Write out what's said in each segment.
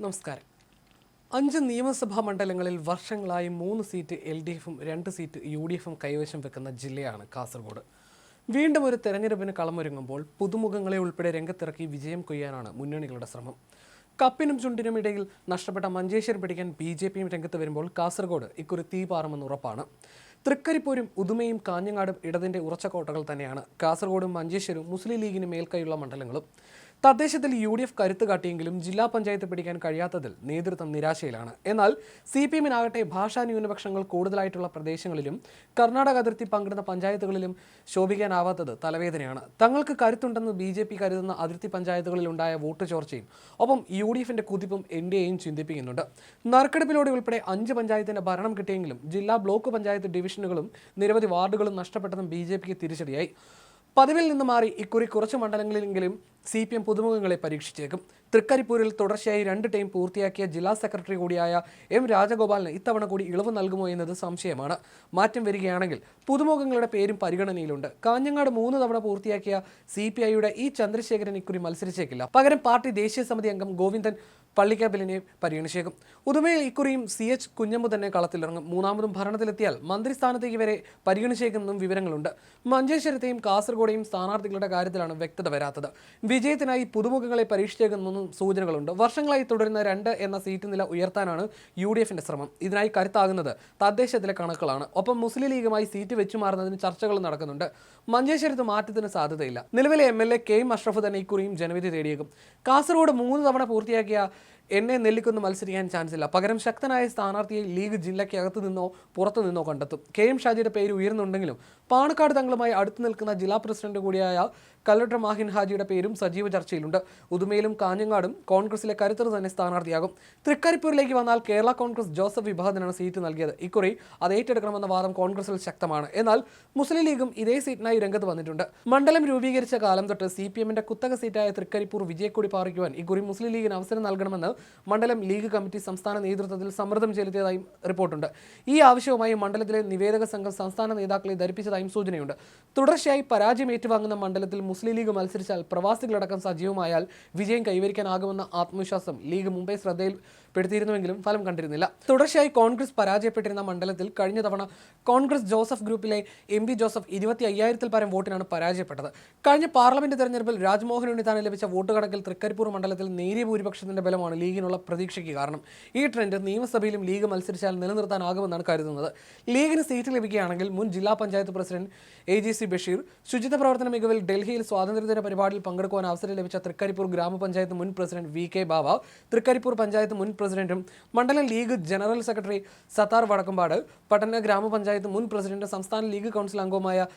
നമസ്കാരം. 5 നിയമസഭാ മണ്ഡലങ്ങളിൽ വർഷങ്ങളായി 3 സീറ്റ് LDFും 2 സീറ്റ് UDFും കൈവശം വെക്കുന്ന ജില്ലയാണ് കാസർഗോഡ്. വീണ്ടും ഒരു തെരഞ്ഞെടുപ്പിന് കളമൊരുങ്ങുമ്പോൾ പുതുമുഖങ്ങളെ ഉൾപ്പെടെ രംഗത്തിറക്കി വിജയം കൊയ്യാനാണ് മുന്നണികളുടെ ശ്രമം. കപ്പിനും ചുണ്ടിനും ഇടയിൽ നഷ്ടപ്പെട്ട മഞ്ചേശ്വരം പിടിക്കാൻ BJPയും രംഗത്ത് വരുമ്പോൾ കാസർഗോഡ് ഇക്കുറി തീ പാറുമെന്ന് ഉറപ്പാണ്. തൃക്കരിപ്പൂരും ഉദുമയും കാഞ്ഞങ്ങാടും ഇടതിൻ്റെ ഉറച്ച കോട്ടകൾ തന്നെയാണ്. കാസർഗോഡും മഞ്ചേശ്വരവും മുസ്ലിം ലീഗിന് മേൽക്കൈയുള്ള മണ്ഡലങ്ങളും. തദ്ദേശത്തിൽ UDF കരുത്ത് കാട്ടിയെങ്കിലും ജില്ലാ പഞ്ചായത്ത് പിടിക്കാൻ കഴിയാത്തതിൽ നേതൃത്വം നിരാശയിലാണ്. എന്നാൽ CPMനാകട്ടെ ഭാഷാ ന്യൂനപക്ഷങ്ങൾ കൂടുതലായിട്ടുള്ള പ്രദേശങ്ങളിലും കർണാടക അതിർത്തി പങ്കിടുന്ന പഞ്ചായത്തുകളിലും ശോഭിക്കാനാവാത്തത് തലവേദനയാണ്. തങ്ങൾക്ക് കരുത്തുണ്ടെന്ന് BJP കരുതുന്ന അതിർത്തി പഞ്ചായത്തുകളിൽ ഉണ്ടായ വോട്ട് ചോർച്ചയും ഒപ്പം UDFിന്റെ കുതിപ്പും NDAയും ചിന്തിപ്പിക്കുന്നുണ്ട്. നറുക്കെടുപ്പിലൂടെ ഉൾപ്പെടെ 5 പഞ്ചായത്തിന്റെ ഭരണം കിട്ടിയെങ്കിലും ജില്ലാ ബ്ലോക്ക് പഞ്ചായത്ത് ഡിവിഷനുകളും നിരവധി വാർഡുകളും നഷ്ടപ്പെട്ടതും BJPക്ക് തിരിച്ചടിയായി. പതിവിൽ നിന്ന് മാറി ഇക്കുറി കുറച്ച് മണ്ഡലങ്ങളിലെങ്കിലും CPM പുതുമുഖങ്ങളെ പരീക്ഷിച്ചേക്കും. തൃക്കരിപ്പൂരിൽ തുടർച്ചയായി 2 ടൈം പൂർത്തിയാക്കിയ ജില്ലാ സെക്രട്ടറി കൂടിയായ M രാജഗോപാലിന് ഇത്തവണ കൂടി ഇളവ് നൽകുമോ എന്നത് സംശയമാണ്. മാറ്റം വരികയാണെങ്കിൽ പുതുമുഖങ്ങളുടെ പേരും പരിഗണനയിലുണ്ട്. കാഞ്ഞങ്ങാട് 3 തവണ പൂർത്തിയാക്കിയ CPIയുടെ ചന്ദ്രശേഖരൻ ഇക്കുറി മത്സരിച്ചേക്കില്ല. പകരം പാർട്ടി ദേശീയ സമിതി അംഗം ഗോവിന്ദൻ പള്ളിക്കാപ്പിലിനെ പരിഗണിച്ചേക്കും. ഉദുമയിൽ ഇക്കുറിയും CH കുഞ്ഞമ്പു തന്നെ കളത്തിലിറങ്ങും. മൂന്നാമതും ഭരണത്തിലെത്തിയാൽ മന്ത്രിസ്ഥാനത്തേക്ക് വരെ പരിഗണിച്ചേക്കുമെന്നും വിവരങ്ങളുണ്ട്. മഞ്ചേശ്വരത്തെയും കാസർഗോഡെയും സ്ഥാനാർത്ഥികളുടെ കാര്യത്തിലാണ് വ്യക്തത വരാത്തത്. വിജയത്തിനായി പുതുമുഖങ്ങളെ പരീക്ഷിച്ചേക്കുമെന്നും സൂചനകളുണ്ട്. വർഷങ്ങളായി തുടരുന്ന 2 എന്ന സീറ്റ് നില ഉയർത്താനാണ് UDFിന്റെ ശ്രമം. ഇതിനായി കരുത്താകുന്നത് തദ്ദേശത്തിലെ കണക്കുകളാണ്. ഒപ്പം മുസ്ലിം ലീഗുമായി സീറ്റ് വെച്ചുമാറുന്നതിന് ചർച്ചകൾ നടക്കുന്നുണ്ട്. മഞ്ചേശ്വരത്ത് മാറ്റത്തിന് സാധ്യതയില്ല. നിലവിലെ MLA KM അഷ്റഫ് തന്നെ ഇക്കുറിയും ജനവിധി തേടിയേക്കും. കാസർഗോഡ് 3 തവണ പൂർത്തിയാക്കിയ എന്നെ നെല്ലിക്കൊന്നും മത്സരിക്കാൻ ചാൻസ് ഇല്ല. പകരം ശക്തനായ സ്ഥാനാർത്ഥിയെ ലീഗ് ജില്ലയ്ക്ക് അകത്തു നിന്നോ പുറത്തു നിന്നോ കണ്ടെത്തും. KM ഷാജിയുടെ പേര് ഉയർന്നുണ്ടെങ്കിലും പാണക്കാട് തങ്ങളുമായി അടുത്തു നിൽക്കുന്ന ജില്ലാ പ്രസിഡന്റ് കൂടിയായ കലക്ടർ മാഹിൻ ഹാജിയുടെ പേരും സജീവ ചർച്ചയിലുണ്ട്. ഉദുമയിലും കാഞ്ഞങ്ങാടും കോൺഗ്രസിലെ കരുത്തർ തന്നെ സ്ഥാനാർത്ഥിയാകും. തൃക്കരിപ്പൂരിലേക്ക് വന്നാൽ കേരള കോൺഗ്രസ് ജോസഫ് വിഭാഗത്തിനാണ് സീറ്റ് നൽകിയത്. ഇക്കുറി അത് ഏറ്റെടുക്കണമെന്ന വാദം കോൺഗ്രസിൽ ശക്തമാണ്. എന്നാൽ മുസ്ലിം ലീഗും ഇതേ സീറ്റിനായി രംഗത്ത് വന്നിട്ടുണ്ട്. മണ്ഡലം രൂപീകരിച്ച കാലം തൊട്ട് CPMന്റെ കുത്തക സീറ്റായ തൃക്കരിപ്പൂർ വിജയക്കൊടി പാറിക്കുവാൻ ഇക്കുറി മുസ്ലിം ലീഗിന് അവസരം നൽകണമെന്ന് മണ്ഡലം ലീഗ് കമ്മിറ്റി സംസ്ഥാന നേതൃത്വത്തിൽ സമ്മർദ്ദം ചെലുത്തിയതായും റിപ്പോർട്ടുണ്ട്. ഈ ആവശ്യവുമായി മണ്ഡലത്തിലെ നിവേദക സംഘം സംസ്ഥാന നേതാക്കളെ ധരിപ്പിച്ചതായും സൂചനയുണ്ട്. തുടർച്ചയായി പരാജയം ഏറ്റുവാങ്ങുന്ന മണ്ഡലത്തിൽ മുസ്ലിം ലീഗ് മത്സരിച്ചാൽ പ്രവാസികളടക്കം സജീവമായാൽ വിജയം കൈവരിക്കാനാകുമെന്ന ആത്മവിശ്വാസം ലീഗ് മുംബൈ ശ്രദ്ധയിൽപ്പെടുത്തിയിരുന്നുവെങ്കിലും ഫലം കണ്ടിരുന്നില്ല. തുടർച്ചയായി കോൺഗ്രസ് പരാജയപ്പെട്ടിരുന്ന മണ്ഡലത്തിൽ കഴിഞ്ഞ തവണ കോൺഗ്രസ് ജോസഫ് ഗ്രൂപ്പിലെ MP ജോസഫ് 25,000-ൽ പരം വോട്ടിനാണ് പരാജയപ്പെട്ടത്. കഴിഞ്ഞ പാർലമെന്റ് തെരഞ്ഞെടുപ്പിൽ രാജ്മോഹൻ ഉണ്ണിത്താന് ലഭിച്ച വോട്ട് കണക്കിൽ തൃക്കരിപ്പൂർ മണ്ഡലത്തിൽ നേരിയ ഭൂരിപക്ഷത്തിന്റെ ബലമാണ് ലീഗിനുള്ള പ്രതീക്ഷയ്ക്ക് കാരണം. ഈ ട്രെൻഡ് നിയമസഭയിലും ലീഗ് മത്സരിച്ചാൽ നിലനിർത്താനാകുമെന്നാണ് കരുതുന്നത്. ലീഗിന് സീറ്റ് ലഭിക്കുകയാണെങ്കിൽ മുൻ ജില്ലാ പഞ്ചായത്ത് പ്രസിഡന്റ് AGC ബഷീർ, ശുചിത്വ പ്രവർത്തന മികവിൽ ഡൽഹിയിൽ സ്വാതന്ത്ര്യദിന പരിപാടിയിൽ പങ്കെടുക്കുവാൻ അവസരം ലഭിച്ച തൃക്കരിപ്പൂർ ഗ്രാമപഞ്ചായത്ത് മുൻ പ്രസിഡന്റ് VK ബാബ, തൃക്കരിപ്പൂർ പഞ്ചായത്ത് മുൻ പ്രസിഡന്റും മണ്ഡലം league general secretary Sathar Vadakkumpad, പട്ടണ ഗ്രാമപഞ്ചായത്ത് മുൻ പ്രസിഡന്റ് സംസ്ഥാന ലീഗ് കൗൺസിൽ അംഗവുമായ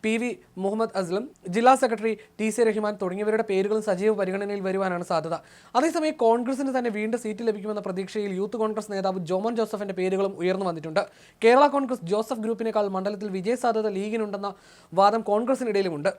PV മുഹമ്മദ് അസ്ലം, ജില്ലാ സെക്രട്ടറി TC റഹ്മാൻ തുടങ്ങിയവരുടെ പേരുകളും സജീവ പരിഗണനയിൽ വരുവാനാണ് സാധ്യത. അതേസമയം കോൺഗ്രസിന് തന്നെ വീണ്ടും സീറ്റ് ലഭിക്കുമെന്ന പ്രതീക്ഷയിൽ യൂത്ത് കോൺഗ്രസ് നേതാവ് ജോമോൻ ജോസഫിന്റെ പേരുകളും ഉയർന്നു വന്നിട്ടുണ്ട്. കേരള കോൺഗ്രസ് ജോസഫ് ഗ്രൂപ്പിനേക്കാൾ മണ്ഡലത്തിൽ വിജയസാധ്യത ലീഗിനുണ്ടെന്ന വാദം കോൺഗ്രസിനിടയിലുമുണ്ട്.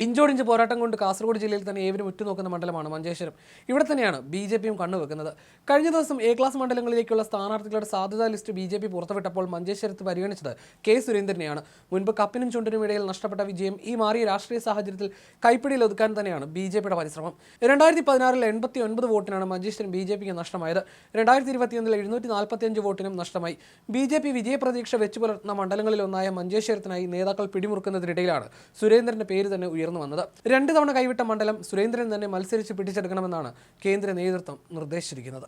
ഇഞ്ചോടിഞ്ച് പോരാട്ടം കൊണ്ട് കാസർഗോഡ് ജില്ലയിൽ തന്നെ ഏവരും ഉറ്റുനോക്കുന്ന മണ്ഡലമാണ് മഞ്ചേശ്വരം. ഇവിടെ തന്നെയാണ് BJPയും കണ്ണുവെക്കുന്നത്. കഴിഞ്ഞ ദിവസം A ക്ലാസ് മണ്ഡലങ്ങളിലേക്കുള്ള സ്ഥാനാർത്ഥികളുടെ സാധ്യതാ ലിസ്റ്റ് BJP പുറത്തുവിട്ടപ്പോൾ മഞ്ചേശ്വരത്ത് പരിഗണിച്ചത് K സുരേന്ദ്രനെയാണ്. മുൻപ് കപ്പിനും ചുണ്ടിനും ഇടയിൽ നഷ്ടപ്പെട്ട വിജയം ഈ മാറിയ രാഷ്ട്രീയ സാഹചര്യത്തിൽ കൈപ്പിടിയിൽ ഒതുക്കാൻ തന്നെയാണ് BJPയുടെ പരിശ്രമം. 2016-ൽ 89 വോട്ടിനാണ് മഞ്ചേശ്വരം BJPക്ക് നഷ്ടമായത്. 2021-ൽ 745 വോട്ടിനും നഷ്ടമായി. BJP വിജയപ്രതീക്ഷ വെച്ചു പുലർത്തുന്ന മണ്ഡലങ്ങളിലൊന്നായ മഞ്ചേശ്വരത്തിനായി നേതാക്കൾ പിടിമുറുക്കുന്നതിനിടയിലാണ് സുരേന്ദ്രന്റെ പേര് തന്നെ വന്നത്. 2 തവണ കൈവിട്ട മണ്ഡലം സുരേന്ദ്രൻ തന്നെ മത്സരിച്ച് പിടിച്ചെടുക്കണമെന്നാണ് കേന്ദ്ര നേതൃത്വം നിർദ്ദേശിച്ചിരിക്കുന്നത്.